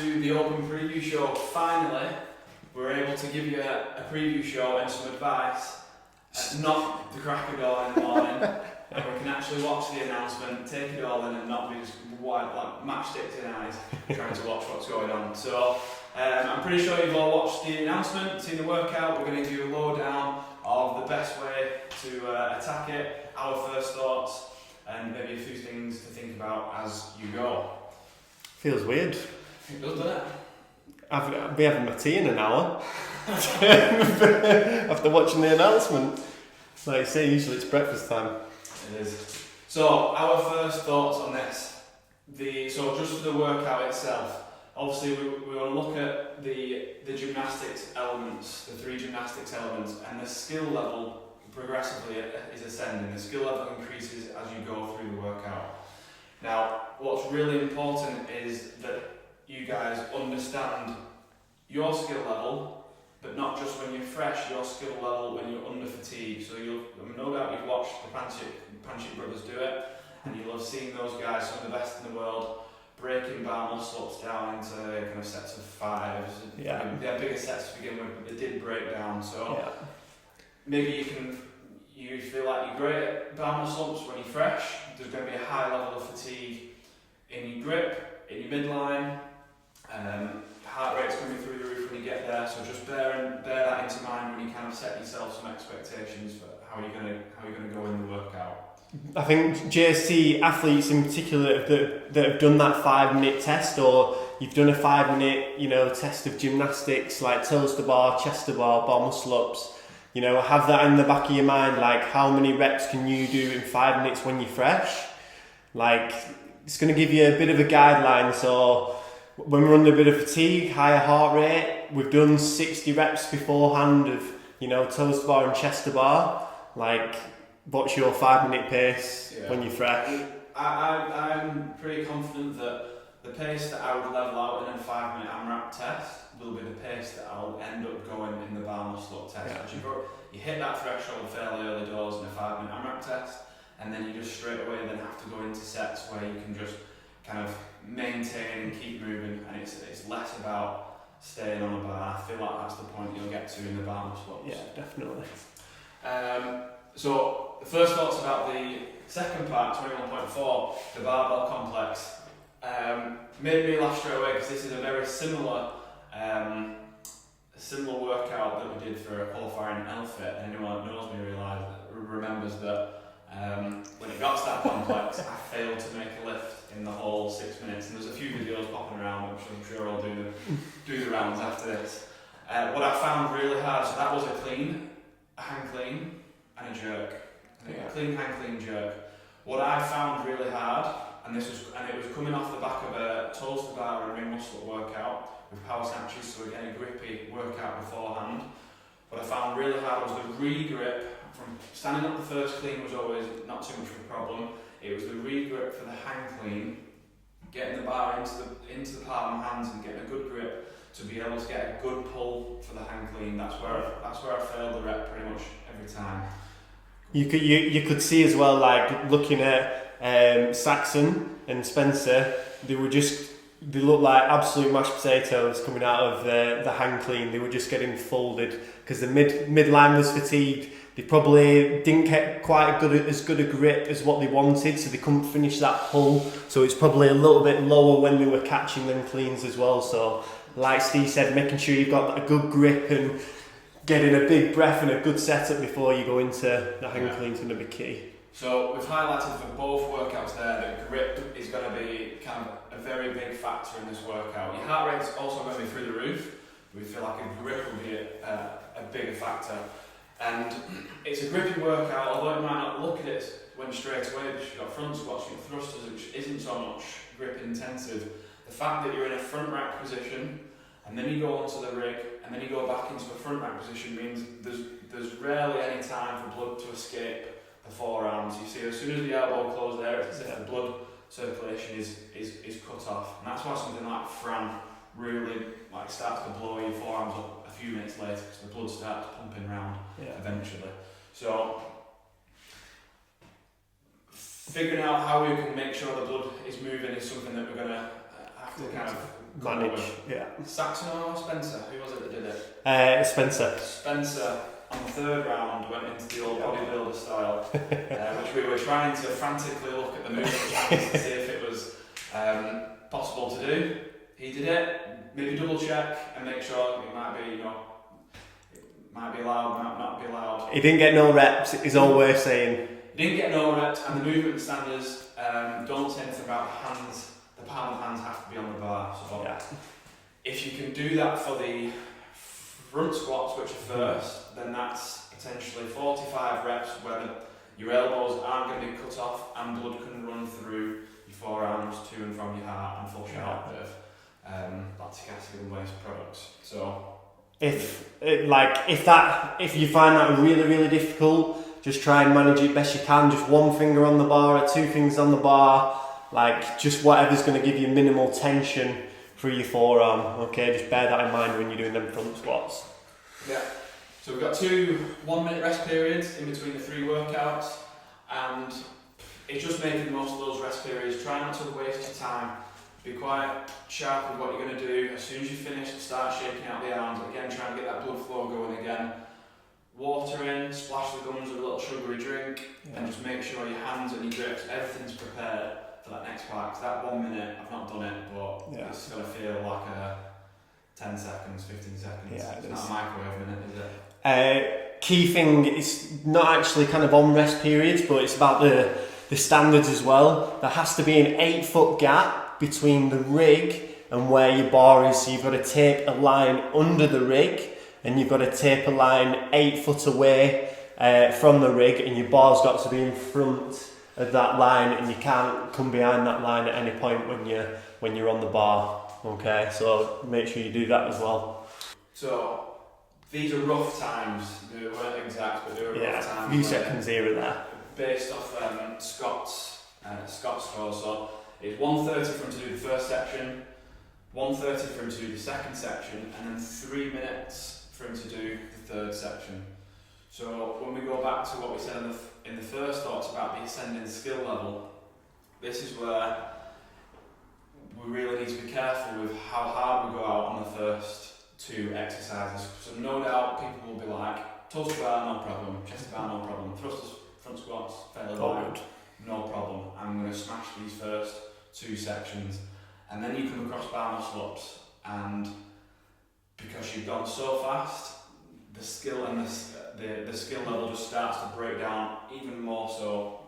to the Open Preview Show. Finally, we're able to give you a preview show and some advice. Not the crack of dawn in the morning, and we can actually watch the announcement, take it all in, and not be just wide, like matchsticks in eyes trying to watch what's going on. So I'm pretty sure you've all watched the announcement, seen the workout. We're going to give you a lowdown of the best way to attack it, our first thoughts, and maybe a few things to think about as you go. Feels weird. It does, doesn't it? I'll be having my tea in an hour after watching the announcement. Like you say, usually it's breakfast time. It is. So our first thoughts on this. So just for the workout itself, obviously we want to look at the gymnastics elements, the 3 gymnastics elements, and the skill level progressively is ascending. The skill level increases as you go through the workout. Now, what's really important is that you guys understand your skill level, but not just when you're fresh, your skill level when you're under fatigue. So no doubt you've watched the Panchik brothers do it, and you'll have seen those guys, some of the best in the world, breaking bar muscle-ups down into kind of sets of 5. Yeah. They had bigger sets to begin with, but they did break down. So maybe you feel like you're great at bar muscle-ups when you're fresh. There's going to be a high level of fatigue in your grip, in your midline. Heart rate's going to be through the roof when you get there. So just bear that into mind when you kind of set yourself some expectations for how you're going to go in the workout. I think JST athletes in particular that have done that 5-minute test, or you've done a 5-minute, test of gymnastics like toes to bar, chest to bar, bar muscle ups. Have that in the back of your mind, like how many reps can you do in 5 minutes when you're fresh? Like, it's going to give you a bit of a guideline. So when we're under a bit of fatigue, higher heart rate, we've done 60 reps beforehand of, toes to bar and chest to bar. Like, what's your 5-minute pace when you're fresh? I'm pretty confident that the pace that I would level out in a 5-minute AMRAP test will be the pace that I'll end up going in the bar muscle up test. Yeah. You hit that threshold fairly early doors in a 5-minute AMRAP test, and then you just straight away then have to go into sets where you can just kind of maintain and keep moving, and it's less about staying on a bar. I feel like that's the point you'll get to in the bar muscle ups. Yeah, definitely. So the first thoughts about the second part, 21.4, the barbell complex, made me laugh straight away because this is a very similar workout that we did for a qualifying L-Fit. Anyone that knows me remembers that when it got to that complex, I failed to make a lift in the whole 6 minutes, and there's a few videos popping around which I'm sure I'll do the rounds after this. What I found really hard, so that was a hang clean and a jerk. A clean hang clean jerk. What I found really hard, and it was coming off the back of a toes to bar and ring muscle workout with power snatches, so again a grippy workout beforehand. What I found really hard was the re-grip. From standing up the first clean was always not too much of a problem. It was the re-grip for the hang clean, getting the bar into the palm of my hands and getting a good grip to be able to get a good pull for the hang clean. That's where I failed the rep pretty much every time. You could see as well, like looking at Saxon and Spencer, they looked like absolute mashed potatoes coming out of the hang clean. They were just getting folded because the midline was fatigued. They probably didn't get quite as good a grip as what they wanted, so they couldn't finish that pull. So it's probably a little bit lower when they were catching them cleans as well. So like Steve said, making sure you've got a good grip and getting a big breath and a good setup before you go into the hang clean is going to be key. So we've highlighted for both workouts there that grip is going to be kind of a very big factor in this workout. Your heart rate's also going to be through the roof. We feel like a grip will be a bigger factor. And it's a grippy workout, although it might not look at it when straight away because you've got front squats, you've got thrusters, which isn't so much grip intensive. The fact that you're in a front rack position and then you go onto the rig and then you go back into a front rack position means there's rarely any time for blood to escape the forearms. You see, as soon as the elbow closes there, it's as if the blood circulation is cut off. And that's why something like Fran really starts to blow your forearms up a few minutes later because the blood starts pumping around eventually. So figuring out how we can make sure the blood is moving is something that we're going to have to kind of manage. Yeah. Saxon or Spencer? Who was it that did it? Spencer. Spencer on the third round went into the old bodybuilder style, which we were trying to frantically look at the movement plans to see if it was possible to do. He did it. Maybe double check and make sure it might be, it might be allowed, might not be allowed. He didn't get no reps. Is all we're saying. He didn't get no reps, and the movement standards don't say anything about the hands. The palm of hands have to be on the bar. So if you can do that for the front squats, which are first, then that's potentially 45 reps where your elbows aren't going to be cut off and blood can run through your forearms to and from your heart and flush out with lactic acid and waste products. So if you find that really difficult, just try and manage it best you can. Just one finger on the bar or two fingers on the bar, like just whatever's going to give you minimal tension through your forearm. Okay, just bear that in mind when you're doing them front squats. Yeah. So we've got 2 1-minute rest periods in between the 3 workouts, and it's just making the most of those rest periods. Try not to waste your time. Be quite sharp with what you're going to do. As soon as you finish, start shaking out the arms. Again, try and get that blood flow going again. Water in, splash the gums with a little sugary drink, and just make sure your hands and your grips, everything's prepared for that next part. Because that 1 minute, I've not done it, but it's going to feel like a 10 seconds, 15 seconds. Yeah, it's not a microwave minute, is it? Key thing is not actually kind of on rest periods, but it's about the standards as well. There has to be an 8-foot gap between the rig and where your bar is, so you've got to tape a line under the rig and you've got to tape a line 8 foot away from the rig, and your bar's got to be in front of that line and you can't come behind that line at any point when you're on the bar. Okay, so make sure you do that as well. So these are rough times. They weren't exact, but they were rough times. A few seconds here and there. Based off Scott's score. So it's 1:30 for him to do the first section, 1:30 for him to do the second section, and then 3 minutes for him to do the third section. So when we go back to what we said in the first thoughts about the ascending skill level, this is where we really need to be careful with how hard we go out on the first 2 exercises. So no doubt people will be like, toes to bar, no problem, chest to bar, no problem, thrusters, front squats, fairly light, no problem. I'm going to smash these first 2 sections. And then you come across bar muscle ups, and because you've gone so fast, the skill and the skill level just starts to break down even more so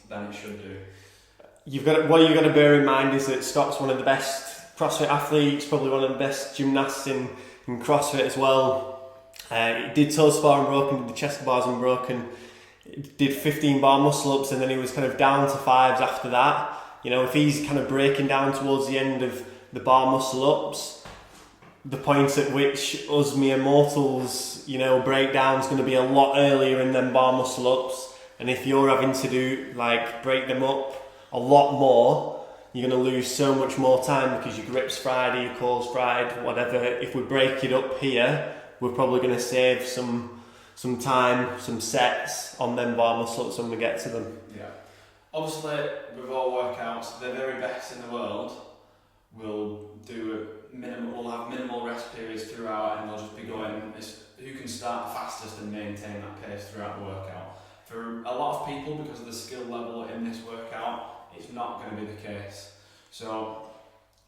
than it should do. What you've got to bear in mind is that Scott's one of the best CrossFit athletes, probably one of the best gymnasts in CrossFit as well. He did toes to bar unbroken, did the chest to bars unbroken, did 15 bar muscle ups, and then he was kind of down to 5s after that. You know, if he's kind of breaking down towards the end of the bar muscle ups, the point at which us mere mortals, break down is going to be a lot earlier in them bar muscle ups. And if you're having to break them up a lot more, you're going to lose so much more time because your grip's fried, your core's fried, whatever. If we break it up here, we're probably going to save some time, some sets on them bar muscle ups when we get to them. Yeah. Obviously, with all workouts, the very best in the world will have minimal rest periods throughout, and they'll just be going who can start fastest and maintain that pace throughout the workout. For a lot of people, because of the skill level in this workout, it's not going to be the case. So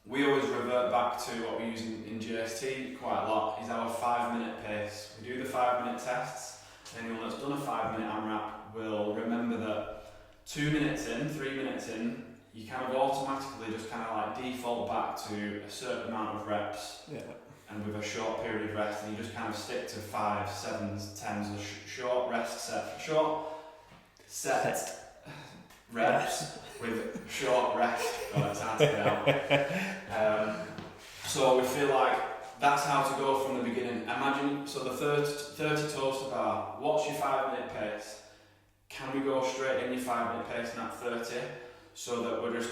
we always revert back to what we use in JST quite a lot, is our 5-minute pace. We do the 5-minute tests, and anyone that's done a 5-minute AMRAP will remember that 2 minutes in, 3 minutes in, you kind of automatically just default back to a certain amount of reps, and with a short period of rest, and you just kind of stick to 5s, 7s, 10s, short reps with short rest. Oh, it's hard to get out. So we feel like that's how to go from the beginning. Imagine, so the 30 toes to bar, what's your 5-minute pace? Can we go straight in your 5-minute pace in that 30, so that we're just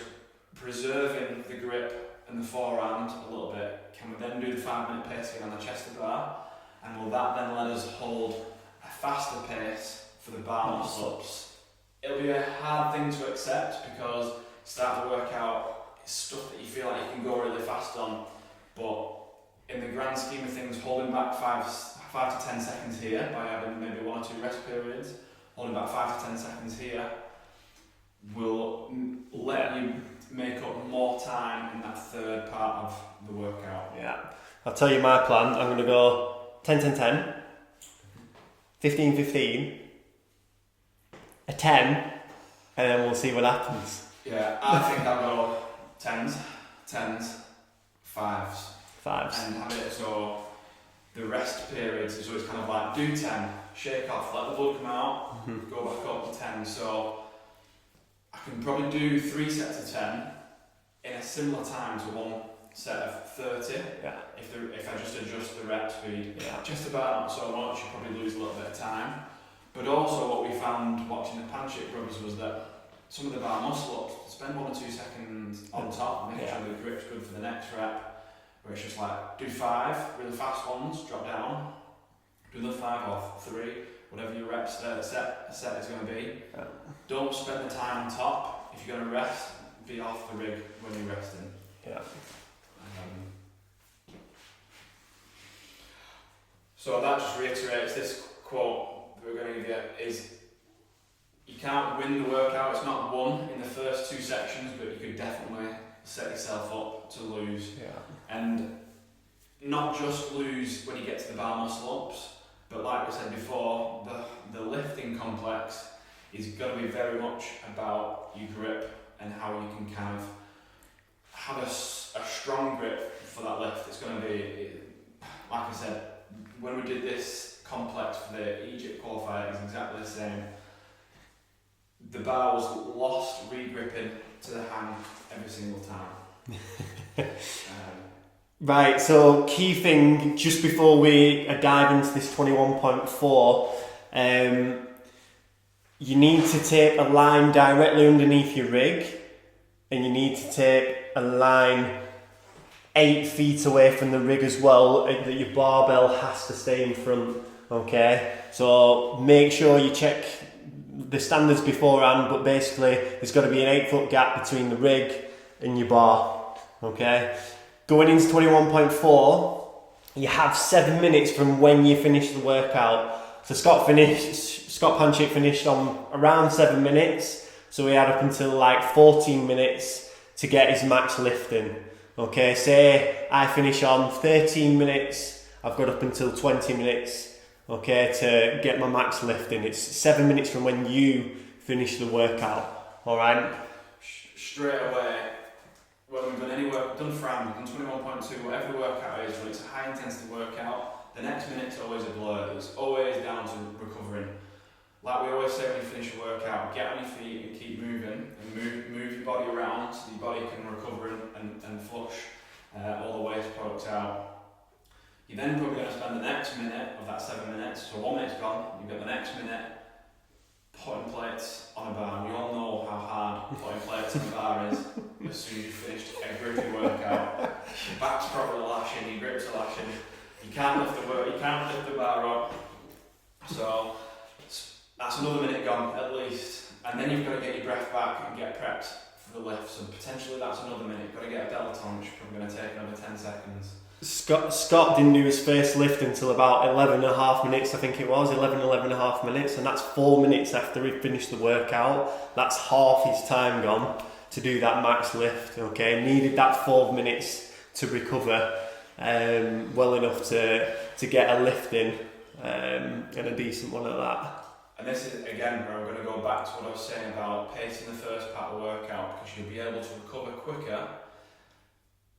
preserving the grip and the forearms a little bit? Can we then do the 5-minute pace again on the chest to bar? And will that then let us hold a faster pace for the bar muscle-ups? It'll be a hard thing to accept because start to work out stuff that you feel like you can go really fast on. But in the grand scheme of things, holding back 5 to 10 seconds here by having maybe 1 or 2 rest periods, holding back 5 to 10 seconds here will let you make up more time in that third part of the workout. Yeah. I'll tell you my plan. I'm going to go 10-10-10, 15-15, a 10, and then we'll see what happens. Yeah, I think I'll go 10s, 5s. 5s. And have it so the rest periods, so it's kind of like do 10, shake off, let the blood come out, go back up to 10. So I can probably do 3 sets of 10 in a similar time to 1 set of 30. Yeah. If I just adjust the rep speed, Yeah. just about not so much, you probably lose a little bit of time. But also what we found watching the pan shake rubbers was that some of the bar muscle ups, spend 1 or 2 seconds on top, making sure the grip's good for the next rep, where it's just like, do 5 really fast ones, drop down, do the 5 off, 3, whatever your reps set is going to be. Yeah. Don't spend the time on top. If you're going to rest, be off the rig when you're resting. Yeah. So that just reiterates this quote that we're going to give you is, you can't win the workout, it's not won in the first 2 sections, but you could definitely set yourself up to lose. Yeah. And not just lose when you get to the bar muscle ups, but like we said before, the lifting complex is going to be very much about your grip and how you can kind of have a strong grip for that lift. It's going to be, like I said, when we did this complex for the Egypt qualifier, it's exactly the same. The bar was lost re-gripping to the hand every single time. Right, so key thing just before we dive into this 21.4, you need to tape a line directly underneath your rig, and you need to tape a line 8 feet away from the rig as well, that your barbell has to stay in front. Okay, so make sure you check the standards beforehand, but basically there's got to be an 8-foot gap between the rig and your bar. Okay, going into 21.4, you have 7 minutes from when you finish the workout. So Scott Panchik finished on around 7 minutes, so he had up until like 14 minutes to get his max lifting. Okay, say I finish on 13 minutes, I've got up until 20 minutes, okay, to get my max lifting. It's 7 minutes from when you finish the workout, alright? Straight away, when we've done any work, done FRAM, we've done 21.2, whatever the workout is, when it's a high intensity workout, the next minute's always a blur. It's always down to recovering. Like we always say when you finish a workout, get on your feet and keep moving, and move your body around so your body can recover and flush all the waste products out. You're then probably going to spend the next minute of that 7 minutes, so 1 minute's gone, you've got the next minute putting plates on a bar. We all know how hard putting plates on a bar is as soon as you've finished a grippy workout. Your back's probably lashing, your grips are lashing, you can't lift the bar up. So that's another minute gone at least, and then you've got to get your breath back and get prepped for the lift, so potentially that's another minute. You've got to get a peloton, which is probably going to take another 10 seconds. Scott didn't do his first lift until about 11 and a half minutes, I think it was, 11 and a half minutes, and that's 4 minutes after he finished the workout. That's half his time gone to do that max lift, okay? Needed that 4 minutes to recover well enough to get a lift in, and a decent one at that. And this is, again, where I'm going to go back to what I was saying about pacing the first part of the workout, because you'll be able to recover quicker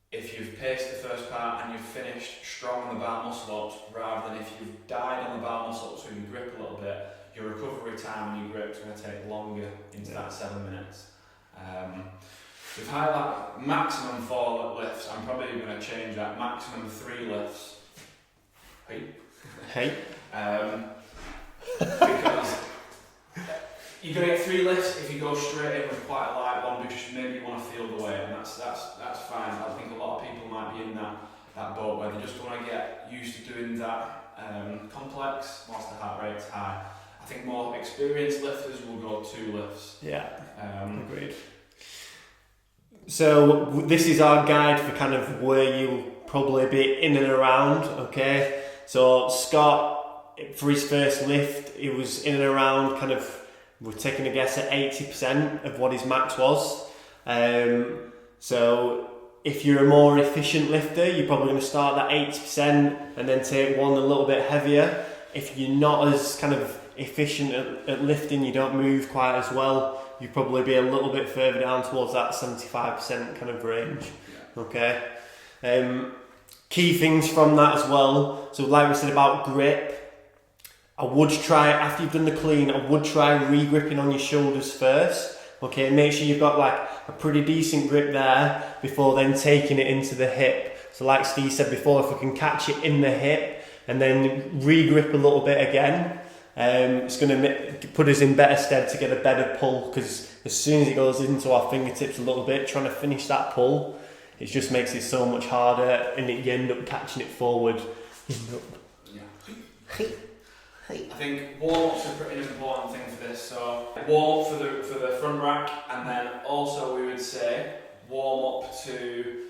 if you've paced the first part and you've finished strong on the bar muscle ups, rather than if you've died on the bar muscle ups with your grip a little bit. Your recovery time and your grip is going to take longer into that 7 minutes. We've highlighted maximum 4 lifts. I'm probably going to change that. Maximum 3 lifts. Hey. Because you're going to get 3 lifts if you go straight in with quite a light one, because maybe you want to feel the weight, and that's fine. I think a lot of people might be in that boat where they just want to get used to doing that complex whilst the heart rate's high. I think more experienced lifters will go 2 lifts. Yeah, agreed. So this is our guide for kind of where you'll probably be in and around, okay? So Scott, for his first lift, he was in and around kind of, we're taking a guess at 80% of what his max was. So if you're a more efficient lifter, you're probably going to start at 80% and then take one a little bit heavier. If you're not as kind of efficient at lifting, you don't move quite as well, you'd probably be a little bit further down towards that 75% kind of range. Okay. Key things from that as well. So like we said about grip, I would try, after you've done the clean, I would try re-gripping on your shoulders first. Okay, make sure you've got like a pretty decent grip there before then taking it into the hip. So like Steve said before, if we can catch it in the hip and then re-grip a little bit again, it's going to put us in better stead to get a better pull, because as soon as it goes into our fingertips a little bit, trying to finish that pull, it just makes it so much harder, and you end up catching it forward. I think warm-ups are pretty important thing for this. So warm up for the front rack, and then also we would say warm up to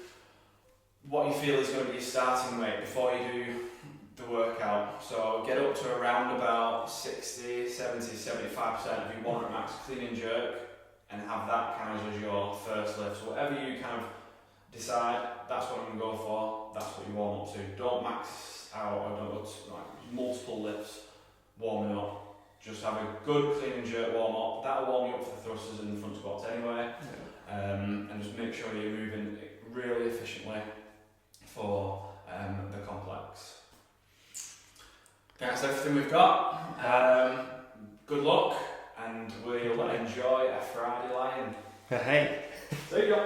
what you feel is going to be your starting weight before you do the workout. So get up to around about 60, 70, 75% of your warm-up max clean and jerk, and have that kind of as your first lift. So whatever you kind of decide, that's what I'm going to go for, that's what you warm up to. Don't max out or don't go to like multiple lifts warming up. Just have a good clean and jerk warm up. That'll warm you up for the thrusters and the front squats anyway. And just make sure you're moving really efficiently for the complex. That's everything we've got. Good luck, and we'll enjoy a Friday line. Hey. See you.